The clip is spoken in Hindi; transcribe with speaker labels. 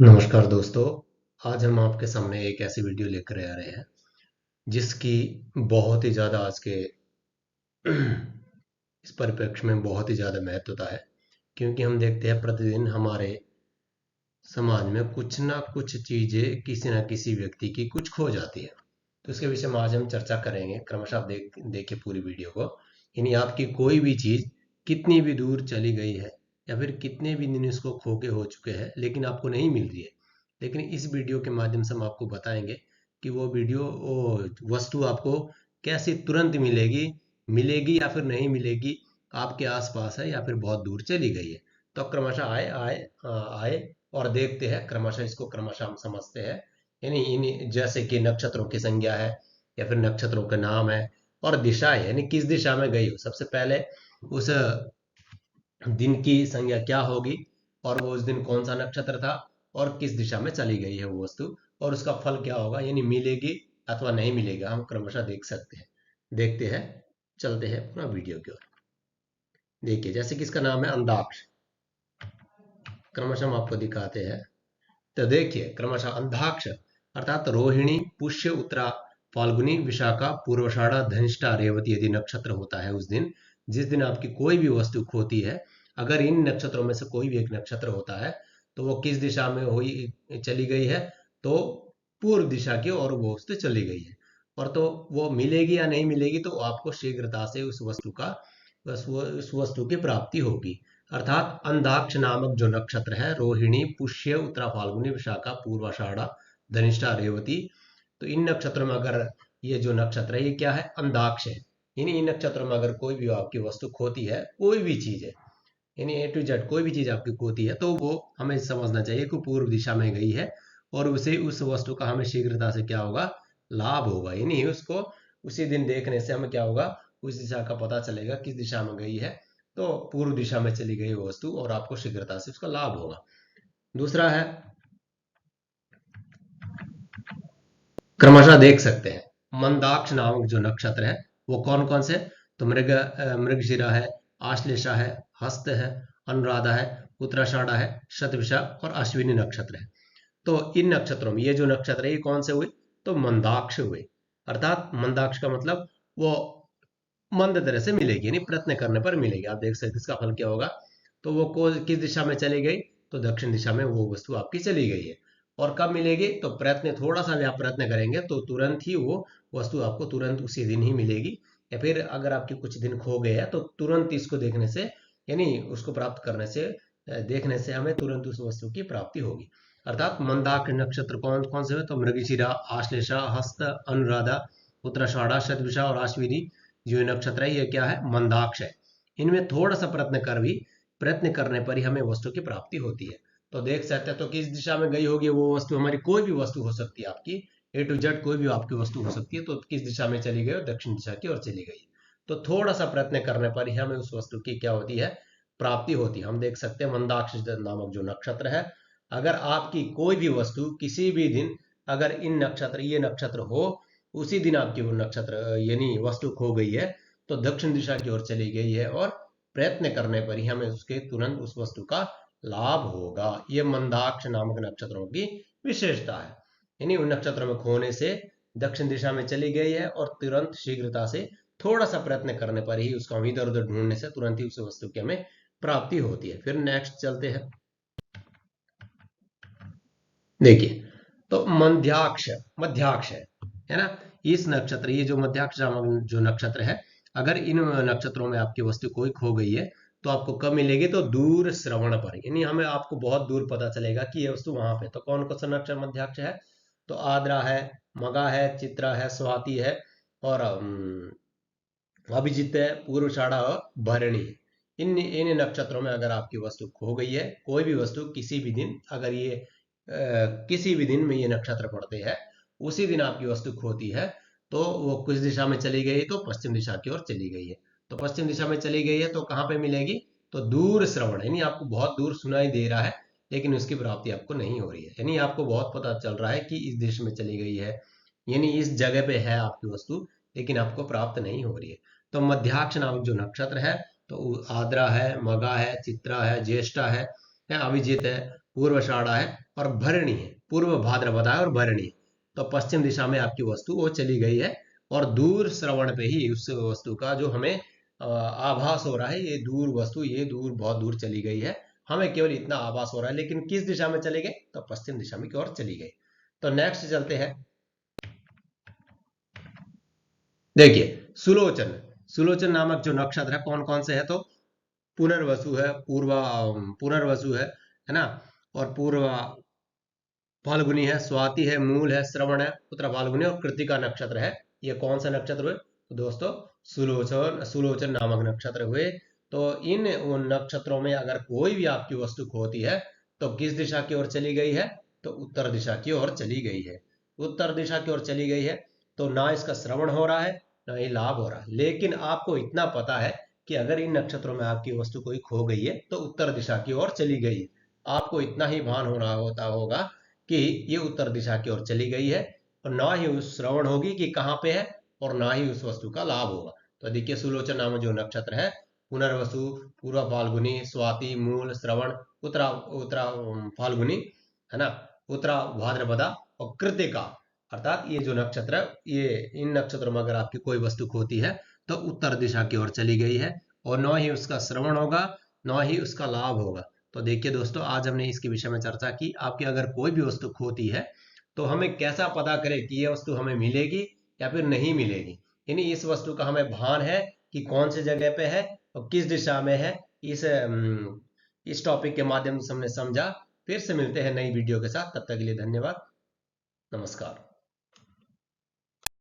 Speaker 1: नमस्कार दोस्तों। आज हम आपके सामने एक ऐसी वीडियो लेकर आ रहे हैं जिसकी बहुत ही ज़्यादा आज के इस परिप्रेक्ष्य में बहुत ही ज़्यादा महत्वता है, क्योंकि हम देखते हैं प्रतिदिन हमारे समाज में कुछ ना कुछ चीज़ें किसी ना किसी व्यक्ति की कुछ खो जाती है। तो इसके विषय में आज हम चर्चा करेंगे। क्रमशः आप देखिए पूरी वीडियो को। यानी आपकी कोई भी चीज़ कितनी भी दूर चली गई है या फिर कितने भी दिन इसको खो के हो चुके हैं लेकिन आपको नहीं मिल रही है, लेकिन इस वीडियो के माध्यम से हम आपको बताएंगे कि वो वस्तु आपको कैसे तुरंत मिलेगी मिलेगी या फिर नहीं मिलेगी, आपके आसपास है या फिर बहुत दूर चली गई है। तो क्रमशः आए आए आए और देखते हैं, क्रमशः इसको क्रमशः हम समझते हैं। यानी इन जैसे कि नक्षत्रों की संज्ञा है या फिर नक्षत्रों के नाम है और दिशा है, यानी किस दिशा में गई हो। सबसे पहले उस दिन की संज्ञा क्या होगी और वो उस दिन कौन सा नक्षत्र था और किस दिशा में चली गई है वो वस्तु, और उसका फल क्या होगा, यानी मिलेगी अथवा नहीं मिलेगा, हम क्रमशः देख सकते हैं। देखते हैं, चलते हैं पूरा वीडियो की ओर। देखिए, जैसे कि इसका नाम है अंधाक्ष। क्रमशः हम आपको दिखाते हैं। तो देखिए, क्रमशः अंधाक्ष अर्थात रोहिणी, पुष्य, उत्तरा, फाल्गुनी, विशाखा, पूर्वाषाढ़ा, धनिष्ठा, रेवती यदि नक्षत्र होता है उस दिन, जिस दिन आपकी कोई भी वस्तु खोती है, अगर इन नक्षत्रों में से कोई भी एक नक्षत्र होता है तो वो किस दिशा में हुई चली गई है, तो पूर्व दिशा की ओर वो वस्तु चली गई है। और तो वो मिलेगी या नहीं मिलेगी, तो आपको शीघ्रता से उस वस्तु की प्राप्ति होगी। अर्थात अंधाक्ष नामक जो नक्षत्र है, रोहिणी, पुष्य, उत्तरा, फाल्गुनी, विशाखा, पूर्वाषाढ़ा, धनिष्ठा, रेवती, तो इन नक्षत्रों में अगर ये जो नक्षत्र है ये क्या है, अंधाक्ष है। यानी इन नक्षत्रों में अगर कोई भी आपकी वस्तु खोती है, कोई भी चीज है, यानी ए टू जेड कोई भी चीज आपकी खोती है, तो वो हमें समझना चाहिए कि पूर्व दिशा में गई है और उसे उस वस्तु का हमें शीघ्रता से क्या होगा, लाभ होगा। यानी उसको उसी दिन देखने से हमें क्या होगा, उस दिशा का पता चलेगा किस दिशा में गई है, तो पूर्व दिशा में चली गई वो वस्तु और आपको शीघ्रता से उसका लाभ होगा। दूसरा है, क्रमशः देख सकते हैं मंदाक्ष नामक जो नक्षत्र है वो कौन कौन से, तो मृगशिरा है, आश्लेषा है, हस्त है, अनुराधा है, उत्तराषाढ़ा है, शतभिषा और अश्विनी नक्षत्र है। तो इन नक्षत्रों में ये जो नक्षत्र है ये कौन से हुए, तो मंदाक्ष हुए। अर्थात मंदाक्ष का मतलब वो मंद तरह से मिलेगी, यानी प्रयत्न करने पर मिलेगी। आप देख सकते हैं इसका फल क्या होगा। तो वो किस दिशा में चली गई, तो दक्षिण दिशा में वो वस्तु आपकी चली गई है। और कब मिलेगी, तो प्रयत्न थोड़ा सा भी आप प्रयत्न करेंगे तो तुरंत ही वो वस्तु आपको तुरंत उसी दिन ही मिलेगी। या फिर अगर आपके कुछ दिन खो गए हैं तो तुरंत इसको देखने से, यानी उसको प्राप्त करने से, देखने से हमें तुरंत उस वस्तु की प्राप्ति होगी। अर्थात मंदाक नक्षत्र कौन कौन से है, तो मृगशिरा, आश्लेषा, हस्त, अनुराधा, उत्तराषाढ़ा, शतभिषा और अश्विनी जो ये नक्षत्र है ये क्या है, मंदाक्ष है। इनमें थोड़ा सा प्रयत्न करने पर ही हमें वस्तु की प्राप्ति होती है। तो देख सकते हैं, तो किस दिशा में गई होगी वो वस्तु, हमारी कोई भी वस्तु हो सकती है, आपकी ए टू जेड कोई भी आपकी वस्तु हो सकती है, तो किस दिशा में चली गई, दक्षिण दिशा की ओर चली गई। तो थोड़ा सा प्रयत्न करने पर ही हमें उस वस्तु की क्या होती है, प्राप्ति होती है। हम देख सकते हैं मंदाक्ष नामक जो नक्षत्र है, अगर आपकी कोई भी वस्तु किसी भी दिन, अगर ये नक्षत्र हो, उसी दिन आपकी वो नक्षत्र यानी वस्तु खो गई है, तो दक्षिण दिशा की ओर चली गई है और प्रयत्न करने पर ही हमें उसके तुरंत उस वस्तु का लाभ होगा। ये मंदाक्ष नामक नक्षत्रों की विशेषता है। यानी उन नक्षत्रों में खोने से दक्षिण दिशा में चली गई है और तुरंत शीघ्रता से थोड़ा सा प्रयत्न करने पर ही, उसका इधर उधर ढूंढने से तुरंत ही उस वस्तु की हमें प्राप्ति होती है। फिर नेक्स्ट चलते हैं। देखिए, तो मध्याक्ष मध्याक्ष है ना, इस नक्षत्र, ये जो मध्याक्ष नामक जो नक्षत्र है, अगर इन नक्षत्रों में आपकी वस्तु कोई खो गई है तो आपको कब मिलेगी, तो दूर श्रवण पर, यानी हमें आपको बहुत दूर पता चलेगा कि ये वस्तु वहां पे। तो कौन कौन सा नक्षत्र मध्याक्ष है, तो आद्रा है, मगा है, चित्रा है, स्वाति है और अभिजीत है, पूर्वाषाढ़ा और भरणी। इन नक्षत्रों में अगर आपकी वस्तु खो गई है, कोई भी वस्तु किसी भी दिन, अगर ये किसी भी दिन में ये नक्षत्र पड़ते हैं, उसी दिन आपकी वस्तु खोती है, तो वो किस दिशा में चली गई, तो पश्चिम दिशा की ओर चली गई है। तो पश्चिम दिशा में चली गई है तो कहाँ पे मिलेगी, तो दूर श्रवण, यानी आपको बहुत दूर सुनाई दे रहा है लेकिन उसकी प्राप्ति आपको नहीं हो रही है। यानी आपको बहुत पता चल रहा है कि इस देश में चली गई है, यानी इस जगह पे है आपकी वस्तु, लेकिन आपको प्राप्त नहीं हो रही है। तो मध्याक्ष नामक जो नक्षत्र है, तो आद्रा है, मगा है, चित्रा है, ज्येष्ठा है अभिजीत है, पूर्वाषाढ़ा है और भरणी है, पूर्व भाद्रपदा है और भरणी है। तो पश्चिम दिशा में आपकी वस्तु वो चली गई है और दूर श्रवण पे ही उस वस्तु का जो हमें आभास हो रहा है, ये दूर वस्तु, ये दूर, बहुत दूर चली गई है, हमें केवल इतना आभास हो रहा है, लेकिन किस दिशा में चली गई? तो पश्चिम दिशा में की ओर चली गई। तो नेक्स्ट चलते हैं, देखिए सुलोचन। सुलोचन नामक जो नक्षत्र है कौन कौन से है? तो पुनर्वसु है, पुनर्वसु है ना, और पूर्व फाल्गुनी है, स्वाति है, मूल है, श्रवण है, उत्तर फाल्गुनी और कृतिका नक्षत्र है। ये कौन सा नक्षत्र हुए? तो दोस्तों सुलोचन नामक नक्षत्र हुए। तो इन उन नक्षत्रों में अगर कोई भी आपकी वस्तु खोती है तो किस दिशा की ओर चली गई है? तो उत्तर दिशा की ओर चली गई है। उत्तर दिशा की ओर चली गई है तो ना इसका श्रवण हो रहा है ना ही लाभ हो रहा है। लेकिन आपको इतना पता है कि अगर इन नक्षत्रों में आपकी वस्तु कोई खो गई है तो उत्तर दिशा की ओर चली गई है। आपको इतना ही भान होना होता होगा कि ये उत्तर दिशा की ओर चली गई है, और ना ही उस श्रवण होगी कि कहाँ पे है, और ना ही उस वस्तु का लाभ होगा। तो देखिए सुलोचन नामक जो नक्षत्र है, पुनर्वसु, पूर्व फाल्गुनी, स्वाति, मूल, श्रवण, उत्तरा उत्तरा फाल्गुनी, है ना, उत्तरा भाद्रपदा और कृतिका, अर्थात ये जो नक्षत्र है, ये इन नक्षत्रों में अगर आपकी कोई वस्तु खोती है तो उत्तर दिशा की ओर चली गई है, और न ही उसका श्रवण होगा न ही उसका लाभ होगा। तो देखिए दोस्तों, आज हमने इसके विषय में चर्चा की, आपकी अगर कोई भी वस्तु खोती है तो हमें कैसा पता करें कि यह वस्तु हमें मिलेगी या फिर नहीं मिलेगी। यानी इस वस्तु का हमें भान है कि कौन सी जगह पे है और किस दिशा में है। इस टॉपिक के माध्यम से हमने समझा। फिर से मिलते हैं नई वीडियो के साथ, तब तक के लिए धन्यवाद, नमस्कार।